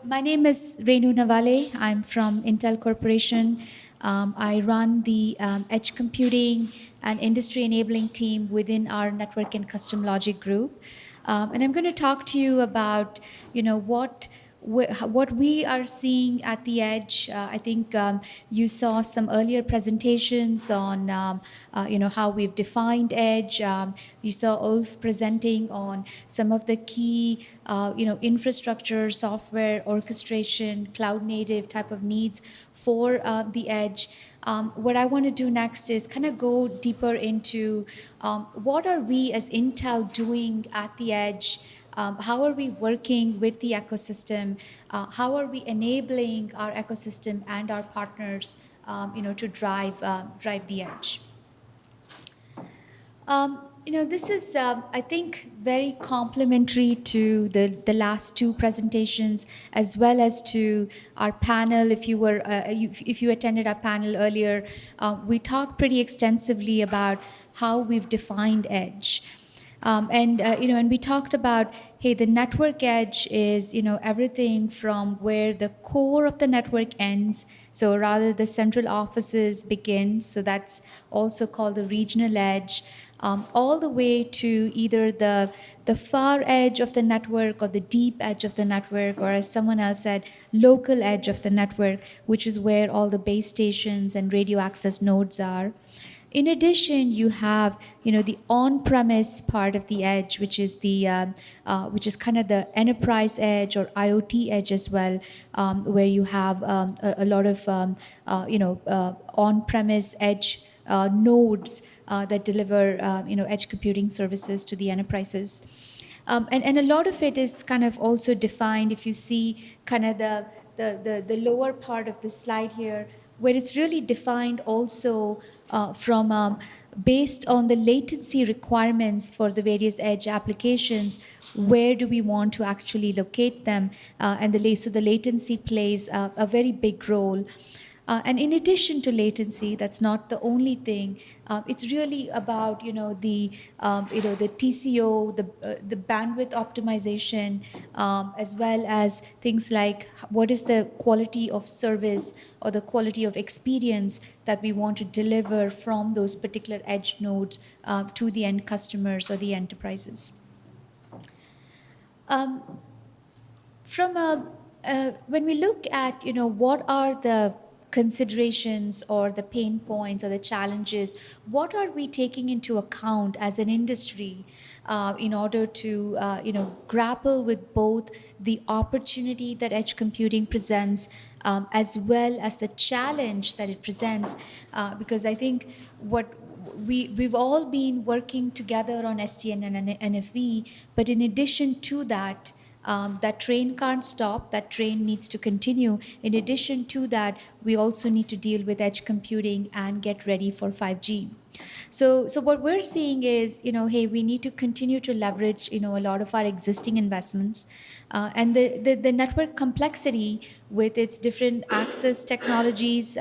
My name is Renu Navale. I'm from Intel Corporation. I run the edge computing and industry enabling team within our network and custom logic group. And I'm going to talk to you about, what we are seeing at the edge. I think you saw some earlier presentations on, how we've defined edge. You saw Ulf presenting on some of the key, infrastructure, software, orchestration, cloud native type of needs for the edge. What I want to do next is kind of go deeper into what are we as Intel doing at the edge. How are we working with the ecosystem? How are we enabling our ecosystem and our partners, to drive the edge? This is, I think, very complementary to the last two presentations, as well as to our panel. If you attended our panel earlier, we talked pretty extensively about how we've defined edge. And we talked about, hey, the network edge is, everything from where the core of the network ends. So rather the central offices begin. So that's also called the regional edge. All the way to either the far edge of the network or the deep edge of the network, or as someone else said, local edge of the network, which is where all the base stations and radio access nodes are. In addition, you have, the on-premise part of the edge, which is which is kind of the enterprise edge or IoT edge as well, where you have a lot of, on-premise edge nodes that deliver, edge computing services to the enterprises. And a lot of it is kind of also defined, if you see kind of the lower part of the slide here, where it's really defined also from based on the latency requirements for the various edge applications, where do we want to actually locate them? So the latency plays a very big role. And in addition to latency, that's not the only thing. It's really about the TCO, the bandwidth optimization, as well as things like what is the quality of service or the quality of experience that we want to deliver from those particular edge nodes to the end customers or the enterprises. When we look at what are the considerations or the pain points or the challenges, what are we taking into account as an industry in order to grapple with both the opportunity that edge computing presents as well as the challenge that it presents? Because I think we've all been working together on SDN and NFV, but in addition to that, that train can't stop, that train needs to continue. In addition to that, we also need to deal with edge computing and get ready for 5G. So what we're seeing is, hey, we need to continue to leverage, a lot of our existing investments. And the network complexity with its different access technologies,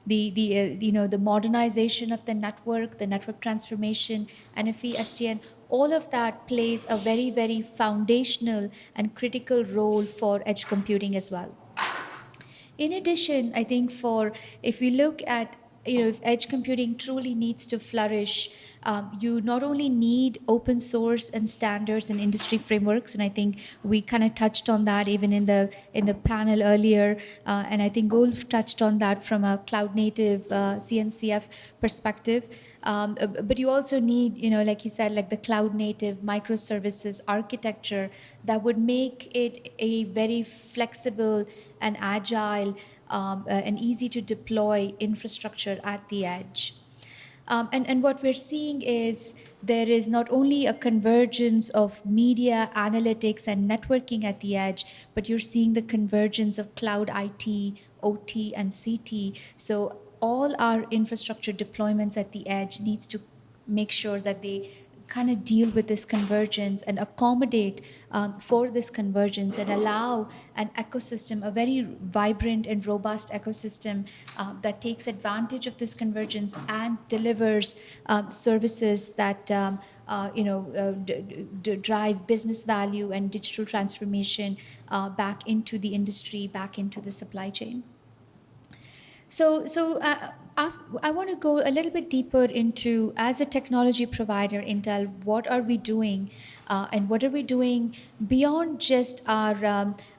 the modernization of the network transformation, NFV, SDN, all of that plays a very, very foundational and critical role for edge computing as well. In addition, I think if we look at, if edge computing truly needs to flourish, you not only need open source and standards and industry frameworks, and I think we kind of touched on that even in the panel earlier, and I think Ulf touched on that from a cloud native CNCF perspective. But you also need, like he said, like the cloud native microservices architecture that would make it a very flexible and agile and easy to deploy infrastructure at the edge. And what we're seeing is there is not only a convergence of media, analytics, and networking at the edge, but you're seeing the convergence of cloud IT, OT, and CT. So all our infrastructure deployments at the edge needs to make sure that they kind of deal with this convergence and accommodate for this convergence and allow an ecosystem, a very vibrant and robust ecosystem that takes advantage of this convergence and delivers services that drive business value and digital transformation back into the industry, back into the supply chain. I want to go a little bit deeper into, as a technology provider, Intel, what are we doing, and what are we doing beyond just our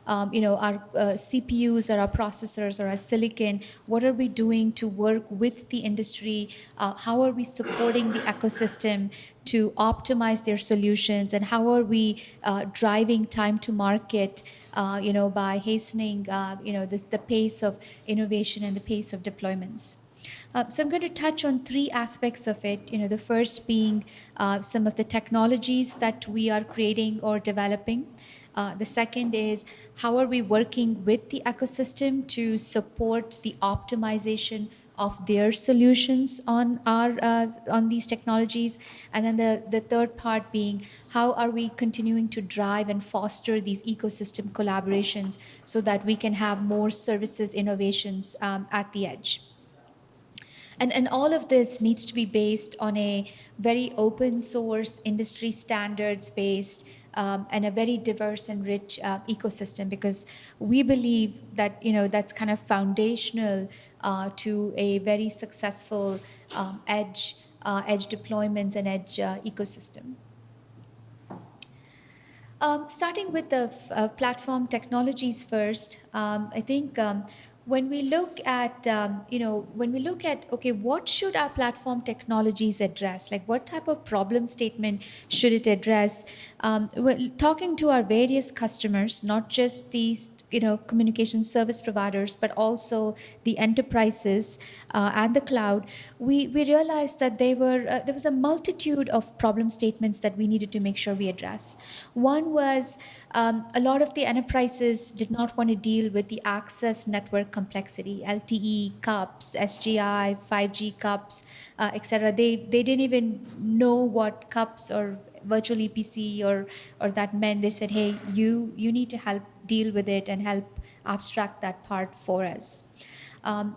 CPUs or our processors or our silicon? What are we doing to work with the industry? How are we supporting the ecosystem to optimize their solutions, and how are we driving time to market, by hastening, the pace of innovation and the pace of deployments. So I'm going to touch on three aspects of it. The first being some of the technologies that we are creating or developing. The second is how are we working with the ecosystem to support the optimization of their solutions on these technologies, and then the third part being how are we continuing to drive and foster these ecosystem collaborations so that we can have more services innovations at the edge. And all of this needs to be based on a very open source, industry standards based, and a very diverse and rich ecosystem, because we believe that that's kind of foundational to a very successful edge deployments and edge ecosystem. Starting with the platform technologies first, I think when we look at okay, what should our platform technologies address? Like, what type of problem statement should it address? Talking to our various customers, not just these communication service providers, but also the enterprises and the cloud, we realized that there was a multitude of problem statements that we needed to make sure we address. One was a lot of the enterprises did not want to deal with the access network complexity, LTE, CUPS, SGI, 5G CUPS, etc. They didn't even know what CUPS or virtual EPC or that meant. They said, hey, you need to help deal with it and help abstract that part for us.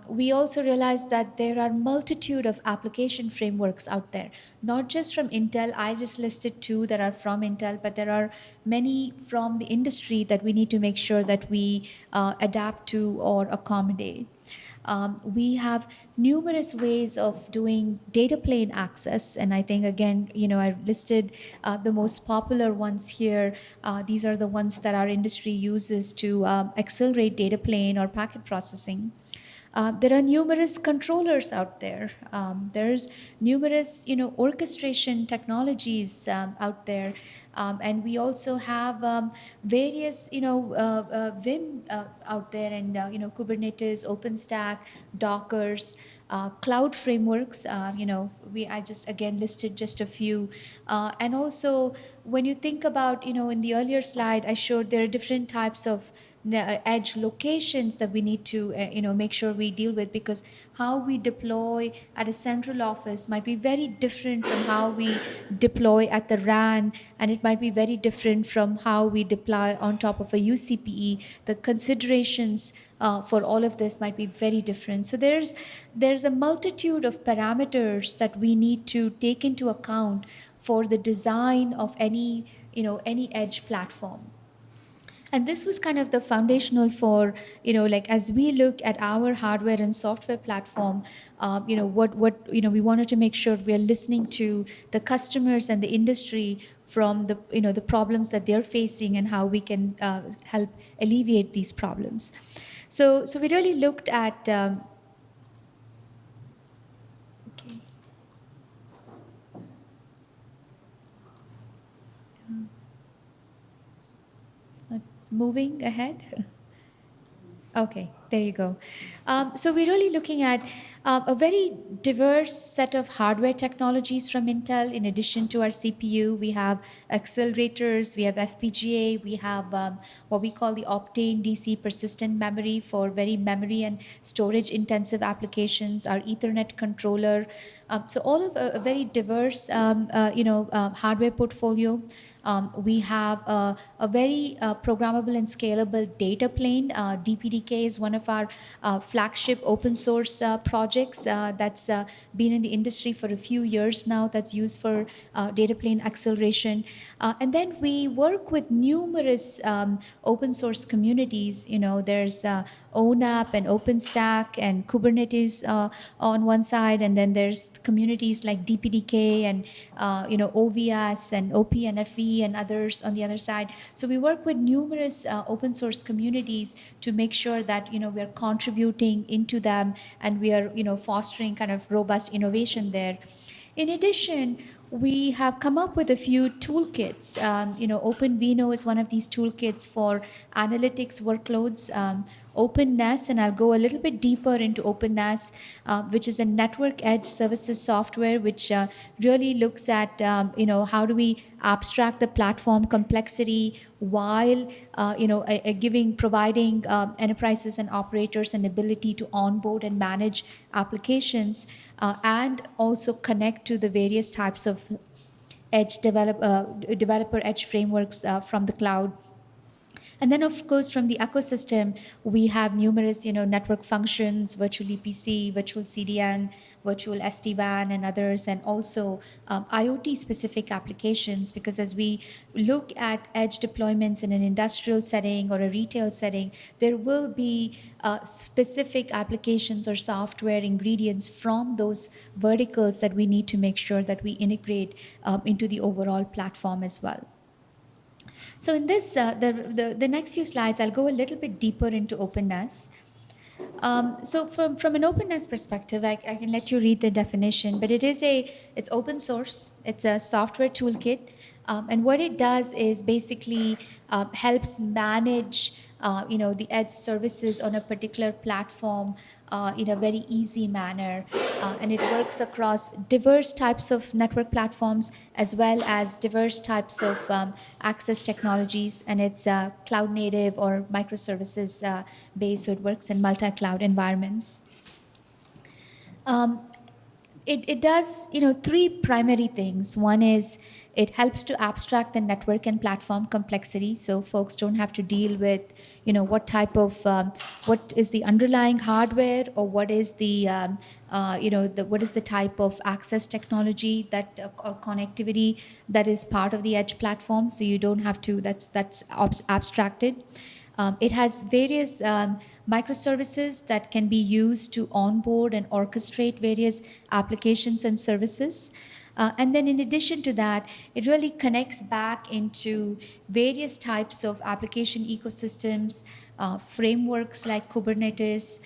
We also realized that there are multitude of application frameworks out there, not just from Intel. I just listed two that are from Intel, but there are many from the industry that we need to make sure that we adapt to or accommodate. We have numerous ways of doing data plane access, and I think again, I listed the most popular ones here. These are the ones that our industry uses to accelerate data plane or packet processing. There are numerous controllers out there. There's numerous, orchestration technologies out there. And we also have various, Vim out there, and, Kubernetes, OpenStack, Dockers, cloud frameworks. I just, again, listed just a few. And also, when you think about, in the earlier slide, I showed there are different types of edge locations that we need to make sure we deal with, because how we deploy at a central office might be very different from how we deploy at the RAN, and it might be very different from how we deploy on top of a UCPE. The considerations for all of this might be very different. So there's a multitude of parameters that we need to take into account for the design of any edge platform. And this was kind of the foundational for, as we look at our hardware and software platform, what we wanted to make sure we are listening to the customers and the industry from the problems that they're facing and how we can help alleviate these problems. So we really looked at. Okay. Moving ahead. Okay, there you go. So we're really looking at a very diverse set of hardware technologies from Intel. In addition to our CPU, we have accelerators, we have FPGA, we have what we call the Optane DC persistent memory for very memory and storage intensive applications, our Ethernet controller. So all of a very diverse, hardware portfolio. We have a very programmable and scalable data plane. DPDK is one of our flagship open source projects that's been in the industry for a few years now, that's used for data plane acceleration. And then we work with numerous open source communities. There's ONAP and OpenStack and Kubernetes on one side, and then there's communities like DPDK and OVS and OPNFE and others on the other side. So we work with numerous open source communities to make sure that we are contributing into them, and we are fostering kind of robust innovation there. In addition, we have come up with a few toolkits. OpenVino is one of these toolkits for analytics workloads. OPENNESS, and I'll go a little bit deeper into OPENNESS, which is a network edge services software, which really looks at how do we abstract the platform complexity while providing enterprises and operators an ability to onboard and manage applications, and also connect to the various types of developer edge frameworks from the cloud. And then, of course, from the ecosystem, we have numerous, network functions, virtual EPC, virtual CDN, virtual SD-WAN, and others, and also IoT-specific applications. Because as we look at edge deployments in an industrial setting or a retail setting, there will be specific applications or software ingredients from those verticals that we need to make sure that we integrate into the overall platform as well. So in this, the next few slides, I'll go a little bit deeper into openness. So from an openness perspective, I can let you read the definition, but it's open source. It's a software toolkit, and what it does is basically helps manage the edge services on a particular platform in a very easy manner, and it works across diverse types of network platforms as well as diverse types of access technologies, and it's cloud native or microservices based, so it works in multi-cloud environments. It does three primary things. One is it helps to abstract the network and platform complexity, so folks don't have to deal with what is the underlying hardware, or what is the what is the type of access technology that or connectivity that is part of the edge platform. So you don't have to. That's abstracted. It has various microservices that can be used to onboard and orchestrate various applications and services. And then in addition to that, it really connects back into various types of application ecosystems, frameworks like Kubernetes,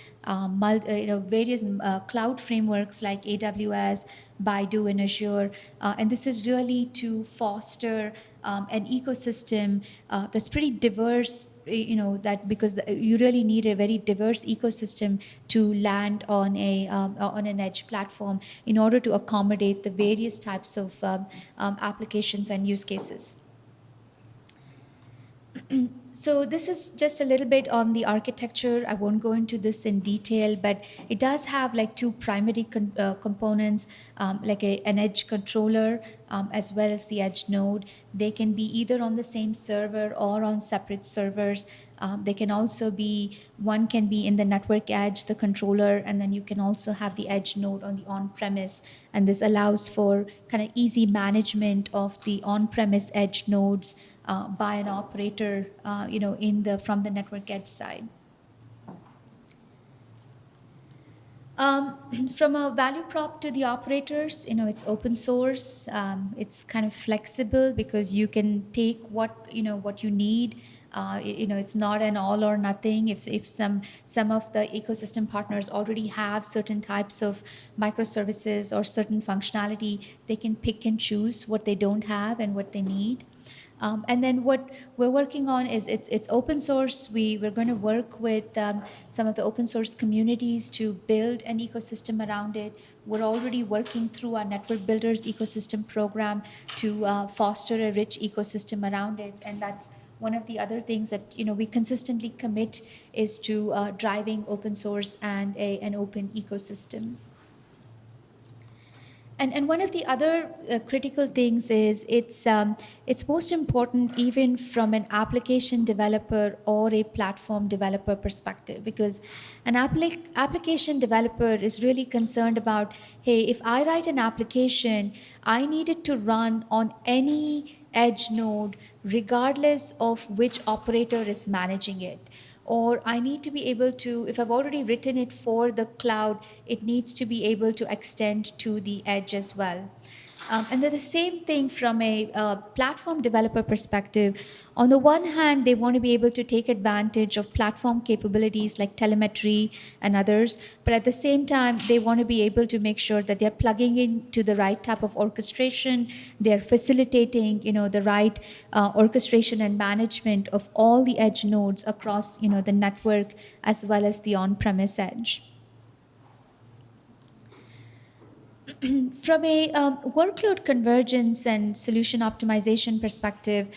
various cloud frameworks like AWS, Baidu, and Azure. And this is really to foster an ecosystem that's pretty diverse, that because you really need a very diverse ecosystem to land on an edge platform in order to accommodate the various types of applications and use cases. So this is just a little bit on the architecture. I won't go into this in detail, but it does have like two primary components, like an edge controller as well as the edge node. They can be either on the same server or on separate servers. They can also be, one can be in the network edge, the controller, and then you can also have the edge node on the on-premise. And this allows for kind of easy management of the on-premise edge nodes by an operator, from the network edge side. From a value prop to the operators, it's open source. It's kind of flexible because you can take what you need. It's not an all or nothing. If some of the ecosystem partners already have certain types of microservices or certain functionality, they can pick and choose what they don't have and what they need. And then what we're working on is it's open source. We're going to work with some of the open source communities to build an ecosystem around it. We're already working through our Network Builders ecosystem program to foster a rich ecosystem around it. And that's one of the other things that we consistently commit is to driving open source and an open ecosystem. And one of the other critical things is it's most important even from an application developer or a platform developer perspective, because an application developer is really concerned about, hey, if I write an application, I need it to run on any edge node regardless of which operator is managing it. Or I need to be able to, if I've already written it for the cloud, it needs to be able to extend to the edge as well. And then the same thing from a platform developer perspective. On the one hand, they want to be able to take advantage of platform capabilities like telemetry and others, but at the same time, they want to be able to make sure that they're plugging into the right type of orchestration, they're facilitating, the right orchestration and management of all the edge nodes across, the network as well as the on-premise edge. From a workload convergence and solution optimization perspective,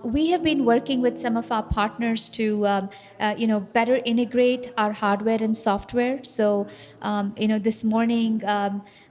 we have been working with some of our partners to, better integrate our hardware and software. So, this morning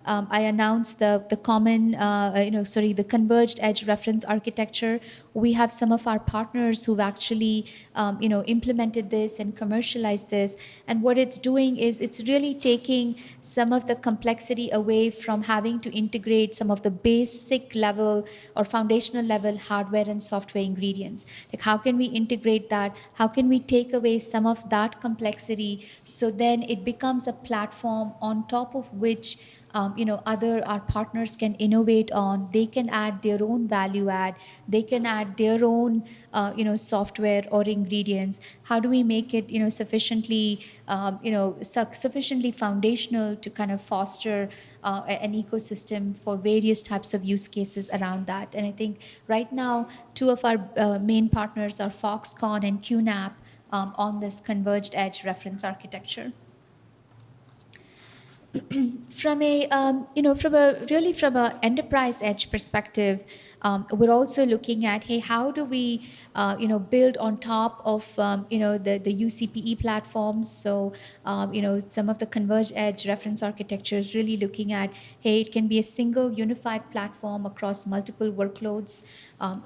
I announced the common, the converged edge reference architecture. We have some of our partners who've actually, implemented this and commercialized this. And what it's doing is it's really taking some of the complexity away from having to integrate some of the basic level or foundational level hardware and software ingredients. Like, how can we integrate that? How can we take away some of that complexity so then it becomes a platform on top of which other our partners can innovate on. They can add their own value add. They can add their own, software or ingredients. How do we make it, sufficiently, sufficiently foundational to kind of foster an ecosystem for various types of use cases around that? And I think right now, two of our main partners are Foxconn and QNAP on this converged edge reference architecture. From a from a enterprise edge perspective, we're also looking at, hey, how do we build on top of the UCPE platforms? So some of the converged edge reference architectures really looking at, hey, it can be a single unified platform across multiple workloads.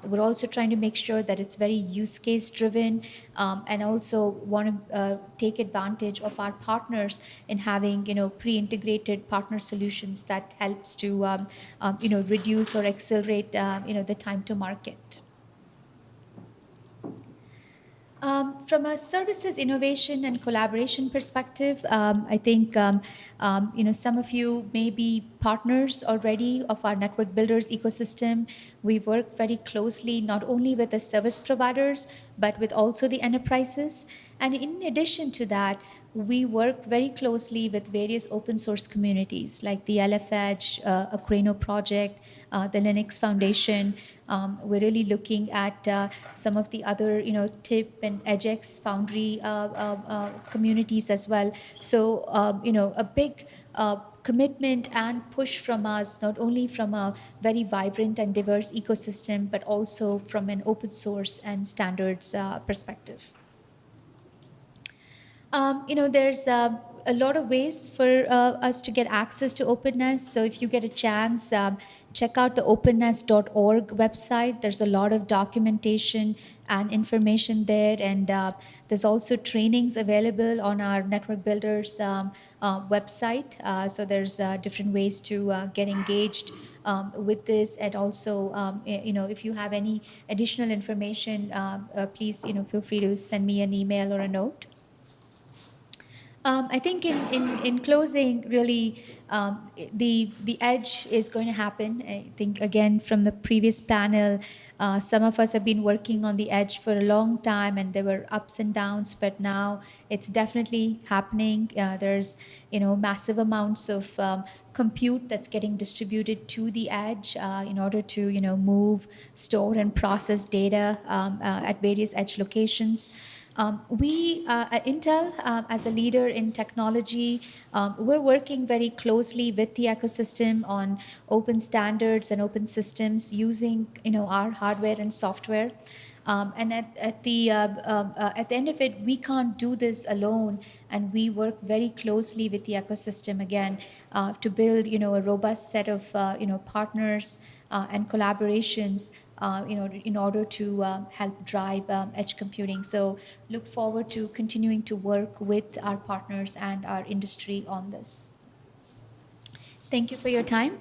We're also trying to make sure that it's very use case driven, and also want to take advantage of our partners in having pre-integrated partner solutions that helps to reduce or accelerate the time to market. From a services innovation and collaboration perspective, I think some of you may be partners already of our network builders ecosystem. We work very closely not only with the service providers but with also the enterprises. And in addition to that, we work very closely with various open source communities like the LF Edge, Acreno project, the Linux Foundation. We're really looking at some of the other, TIP and EdgeX Foundry communities as well. So, a big commitment and push from us, not only from a very vibrant and diverse ecosystem, but also from an open source and standards perspective. There's a lot of ways for us to get access to openness. So if you get a chance, check out the openness.org website. There's a lot of documentation and information there. And there's also trainings available on our Network Builders website. So there's different ways to get engaged with this. And also, if you have any additional information, please, feel free to send me an email or a note. I think in closing, really, the edge is going to happen. I think, again, from the previous panel, some of us have been working on the edge for a long time, and there were ups and downs, but now it's definitely happening. There's, massive amounts of compute that's getting distributed to the edge in order to, move, store, and process data at various edge locations. We at Intel, as a leader in technology, we're working very closely with the ecosystem on open standards and open systems using our hardware and software. And at the end of it, we can't do this alone, and we work very closely with the ecosystem again to build, a robust set of, partners and collaborations, in order to help drive edge computing. So look forward to continuing to work with our partners and our industry on this. Thank you for your time.